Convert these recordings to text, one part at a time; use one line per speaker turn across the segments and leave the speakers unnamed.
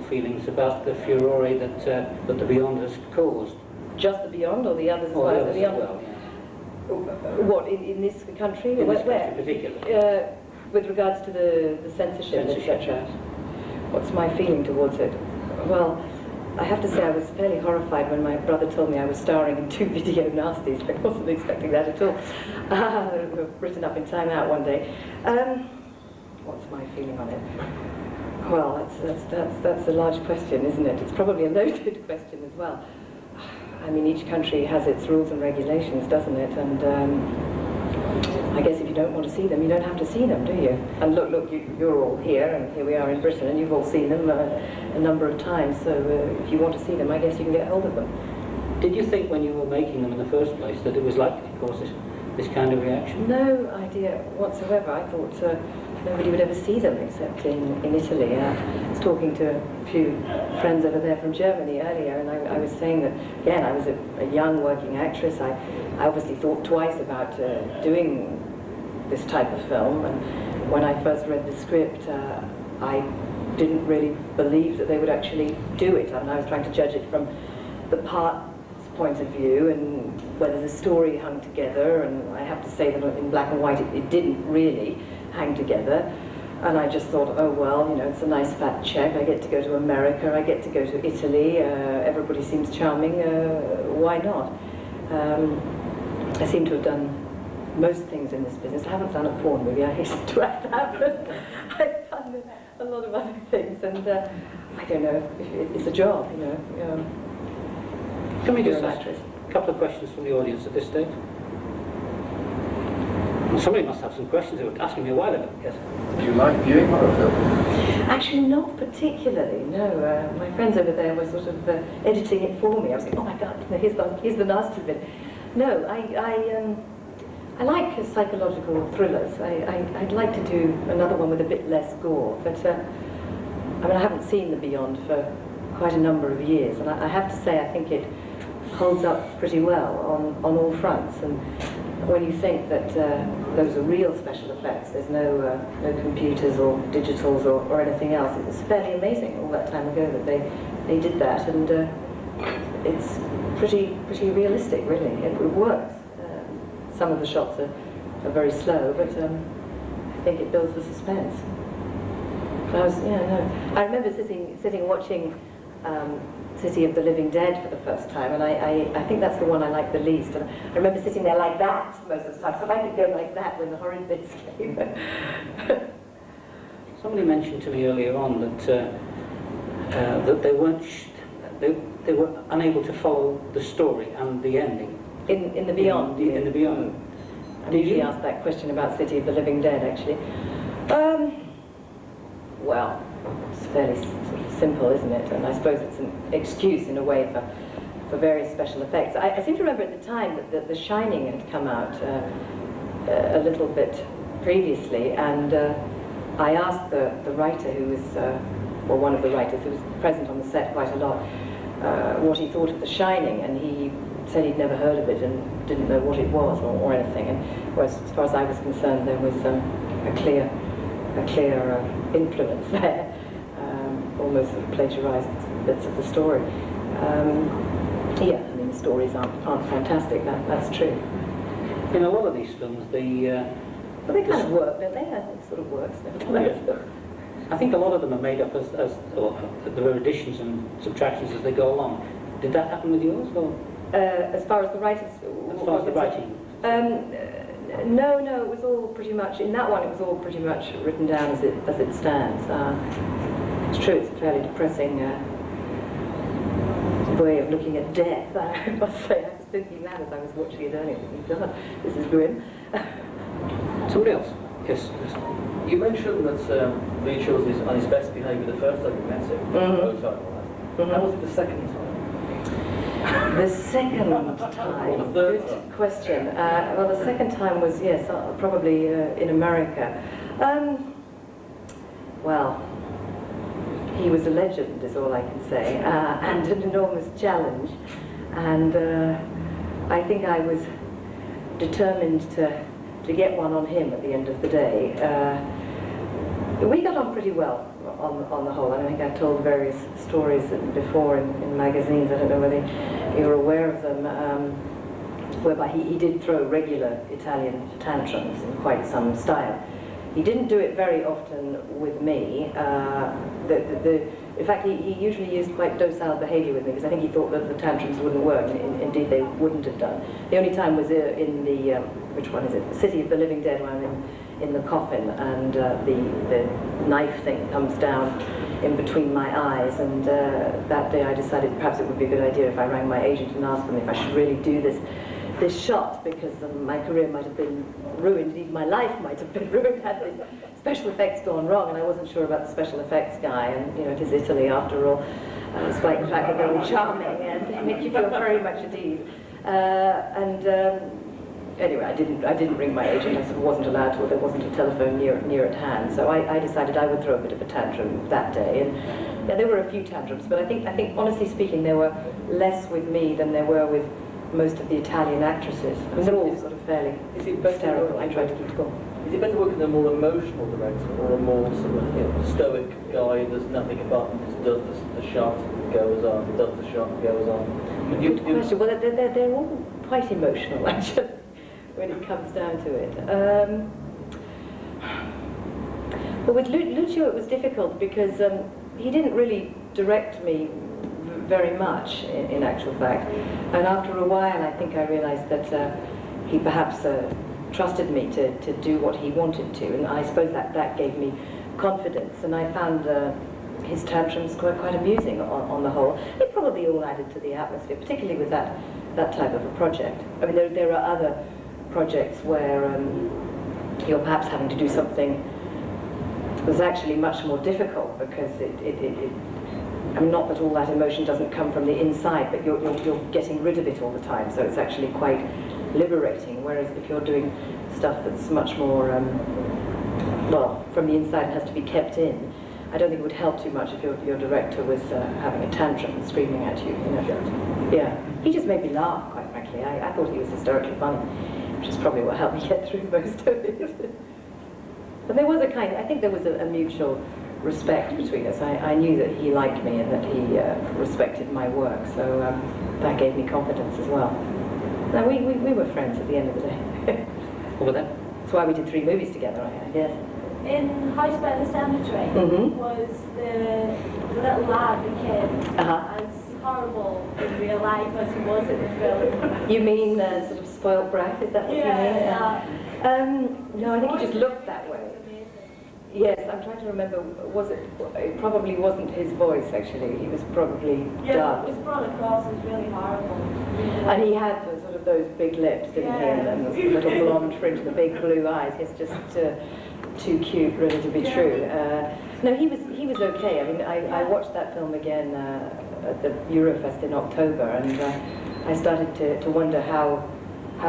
feelings about the furore that that the Beyond has caused?
Just the Beyond, or the others as
Or
well?
the others as
Beyond.
well, yeah.
What, in this country?
In this
Where?
country particularly.
With regards to the censorship, etc. What's my feeling towards it? Well, I have to say I was fairly horrified when my brother told me I was starring in 2 video nasties. I wasn't expecting that at all. Written up in Time Out one day. What's my feeling on it? Well, that's a large question, isn't it? It's probably a loaded question as well. I mean, each country has its rules and regulations, doesn't it? And I guess if you don't want to see them, you don't have to see them, do you? And look, you're all here, and here we are in Britain, and you've all seen them a number of times, so if you want to see them, I guess you can get hold of them.
Did you think when you were making them in the first place that it was likely to cause this kind of reaction?
No idea whatsoever. I thought nobody would ever see them except in Italy. I was talking to a few friends over there from Germany earlier, and I was saying that, again, I was a young working actress. I obviously thought twice about doing this type of film, and when I first read the script, I didn't really believe that they would actually do it. I mean, I was trying to judge it from the part's point of view and whether the story hung together, and I have to say that in black and white it didn't really hang together. And I just thought, oh well, you know, it's a nice fat check. I get to go to America, I get to go to Italy, everybody seems charming, why not? I seem to have done most things in this business. I haven't done a porn movie, I hasten to add that, but I've done a lot of other things, and I don't know, it's a job, you know.
Can we just ask a couple of questions from the audience at this stage? Well, somebody must have some questions. They were asking me a while ago. Yes.
Do you like viewing horror films?
Actually, not particularly, no. My friends over there were sort of editing it for me. I was like, oh my God, here's the nasty bit. No, I like psychological thrillers. I'd like to do another one with a bit less gore, but I mean, I haven't seen The Beyond for quite a number of years, and I have to say I think it holds up pretty well on all fronts. And when you think that those are real special effects, there's no computers or digitals or anything else, it's fairly amazing all that time ago that they did that, and it's pretty realistic, really. It works. Some of the shots are very slow, but I think it builds the suspense. I remember sitting watching City of the Living Dead for the first time, and I think that's the one I like the least. And I remember sitting there like that most of the time, so I could go like that when the horrid bits came.
Somebody mentioned to me earlier on that that they were unable to follow the story and the ending.
In the Beyond?
In the Beyond.
I usually ask that question about City of the Living Dead, actually. Well, it's fairly sort of simple, isn't it? And I suppose it's an excuse in a way for various special effects. I seem to remember at the time that The Shining had come out a little bit previously, and I asked the writer who was, or one of the writers who was present on the set quite a lot, what he thought of The Shining, and he said he'd never heard of it and didn't know what it was or anything. And whereas, as far as I was concerned, there was a clear influence there, almost sort of plagiarised bits of the story. Yeah, I mean, the stories aren't fantastic. That's true.
In a lot of these films,
but they kind of work, don't they? It sort of works.
Yeah. I think a lot of them are made up as there are additions and subtractions as they go along. Did that happen with yours, or?
As far as the writers?
As far as the writing?
No, it was all pretty much, in that one it was all pretty much written down as it stands. It's true, it's a fairly depressing way of looking at death, I must say. I was thinking that as I was watching it earlier, thinking, God, this is grim.
Somebody else? Yes.
You mentioned that Lee chose his on his best behaviour the first time you met him. How was it the second time?
The second time, good question. Well, the second time was, yes, probably in America. Well, he was a legend, is all I can say, and an enormous challenge. And I think I was determined to get one on him at the end of the day. We got on pretty well on the whole. I think I've told various stories before in magazines. I don't know whether you're aware of them, whereby he did throw regular Italian tantrums in quite some style. He didn't do it very often with me. In fact, he usually used quite docile behaviour with me, because I think he thought that the tantrums wouldn't work. Indeed, they wouldn't have done. The only time was in the, which one is it? The City of the Living Dead, when I'm in the coffin, and the knife thing comes down in between my eyes, and that day I decided perhaps it would be a good idea if I rang my agent and asked them if I should really do this shot, because my career might have been ruined, even my life might have been ruined had the special effects gone wrong, and I wasn't sure about the special effects guy, and it is Italy after all, despite the fact that they're all charming and make you feel very much at ease. Anyway, I didn't ring my agent. I sort of wasn't allowed to, or there wasn't a telephone near at hand, so I decided I would throw a bit of a tantrum that day, and yeah, there were a few tantrums, but I think honestly speaking, there were less with me than there were with most of the Italian actresses. I mean, they're all sort of fairly hysterical. I tried to keep calm.
Is it better working with a more emotional director, or a more sort of stoic guy who does nothing apart from just does the shot and goes on, does the shot and goes on?
Good question. Well, they're all quite emotional, actually, when it comes down to it. But with Lucio it was difficult, because he didn't really direct me very much, in actual fact. And after a while, I think I realized that he perhaps trusted me to do what he wanted to, and I suppose that gave me confidence, and I found his tantrums quite amusing on the whole. It probably all added to the atmosphere, particularly with that type of a project. I mean, there are other projects where you're perhaps having to do something that's actually much more difficult, because I mean, not that all that emotion doesn't come from the inside, but you're getting rid of it all the time, so it's actually quite liberating. Whereas if you're doing stuff that's much more, well, from the inside, has to be kept in, I don't think it would help too much if your director was having a tantrum and screaming at you. Yeah, he just made me laugh, quite frankly. I thought he was hysterically funny, which is probably what helped me get through most of it. But there was I think there was a mutual respect between us. I knew that he liked me and that he respected my work, so that gave me confidence as well. Now, we were friends at the end of the day.
Over there?
That's why we did 3 movies together, I guess.
In House by the Cemetery, was the little lad, the kid, as horrible in real life as he was in the film?
You mean sort of spoiled brat, is that what you mean? No, I think he just looked that way. Yes, I'm trying to remember, it probably wasn't his voice, actually. He was probably dubbed.
It was brought across as really horrible.
And he had sort of those big lips, didn't he? And the little blonde fringe and the big blue eyes. He's just too cute, really, to be true. No, he was okay. I mean, I watched that film again at the Eurofest in October, and I started to wonder how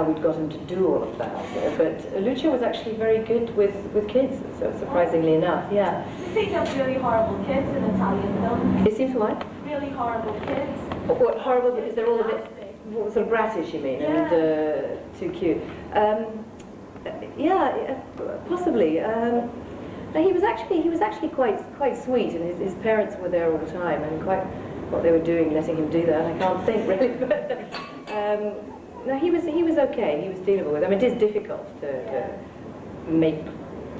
we'd got him to do all of that. But Lucio was actually very good with kids, so surprisingly enough, yeah.
It seems to have really horrible kids in Italian films.
It seems what?
Really horrible kids.
What, horrible because they're all a bit sort of brattish, you mean, and too cute. Yeah, possibly. No, he was actually quite sweet, and his parents were there all the time, and quite what they were doing, letting him do that, I can't think really. But no, he was okay. He was dealable with. I mean, it is difficult to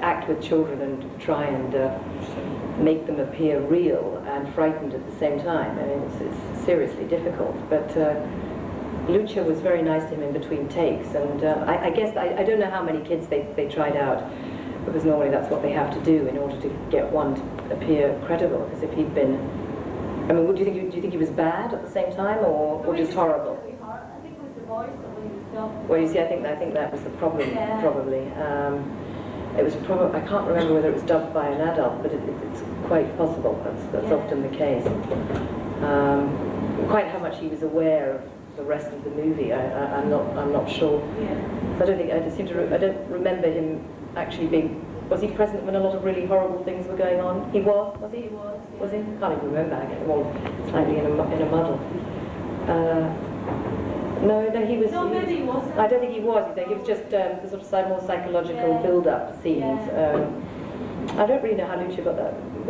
act with children and try and make them appear real and frightened at the same time. I mean, it's seriously difficult. But Lucia was very nice to him in between takes, and I guess I don't know how many kids they tried out, because normally that's what they have to do in order to get one to appear credible. Because if he'd been, I mean, do you think he was bad at the same time, or just horrible?
I think it was the voice that when he was dubbed.
Well, you see, I think that was the problem, probably. It was probably, I can't remember whether it was dubbed by an adult, but it's quite possible. That's often the case. Quite how much he was aware of the rest of the movie, I'm not sure. So I don't remember him actually being. Was he present when a lot of really horrible things were going on? He was. Was he?
He was. Yeah.
Was he? Can't even remember. I get them all slightly in a muddle. No, he was.
No, maybe he wasn't.
I don't think he was. He was just the sort of more psychological build-up scenes. I don't really know how Lucia got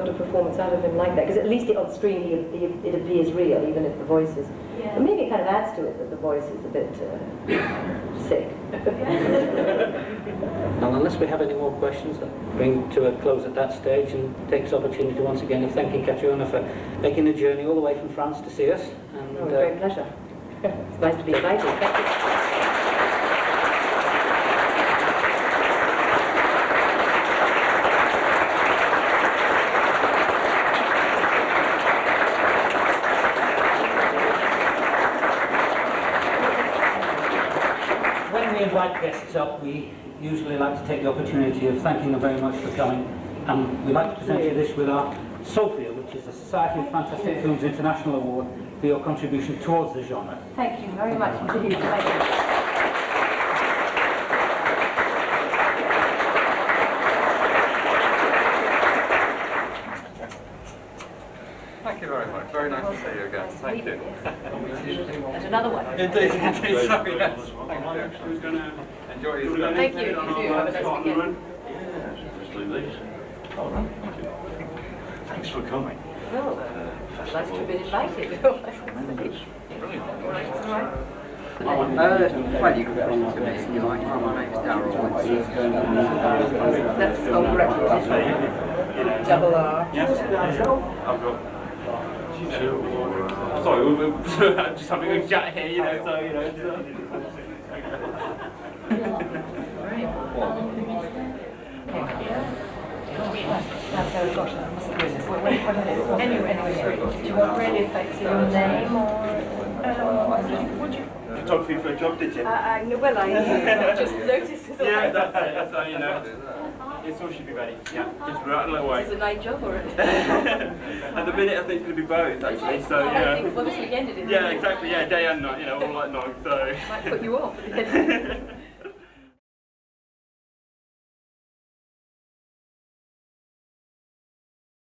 a performance out of him like that, because at least on screen it appears real, even if the voice is.
Yeah.
But maybe it kind of adds to it that the voice is a bit sick.
Now, unless we have any more questions, I'll bring to a close at that stage and take this opportunity once again of thanking Catriona for making the journey all the way from France to see us. And,
Oh, great pleasure. It's nice to be invited. Thank you.
When we invite guests up, we usually like to take the opportunity of thanking them very much for coming. And we'd like to present you this with our Sophia, which is the Society of Fantastic Films International Award for your contribution towards the genre.
Thank you very much indeed. Thank you.
Thank you very much. Very nice to see you again. Thank you.
And another one.
Indeed, indeed. Sorry, yes. Thank you. Enjoy your stay.
Thank you. You too. Have a nice weekend.
Thanks for coming.
Well, nice to have been invited.
Tremendous. Brilliant.
Well, you can put it to me if you like. My name's Darryl.
That's old repetition. Double R.
Yes. I've got two.
Sorry, we're just having a chat here, you know, so, you know.
Very important. Anyway, do you want really effects in your name or?
Photography for a job, did you?
Well, I just noticed this.
Yeah, that's it. So, you know, it's all should be ready. Yeah, just rattle it away.
Is it a night job or?
At the minute, I think it's going to be both, actually. So,
I
yeah.
think, well, this weekend it is.
Yeah, exactly. Yeah, day and night. You know, all like night. So.
Might put you off.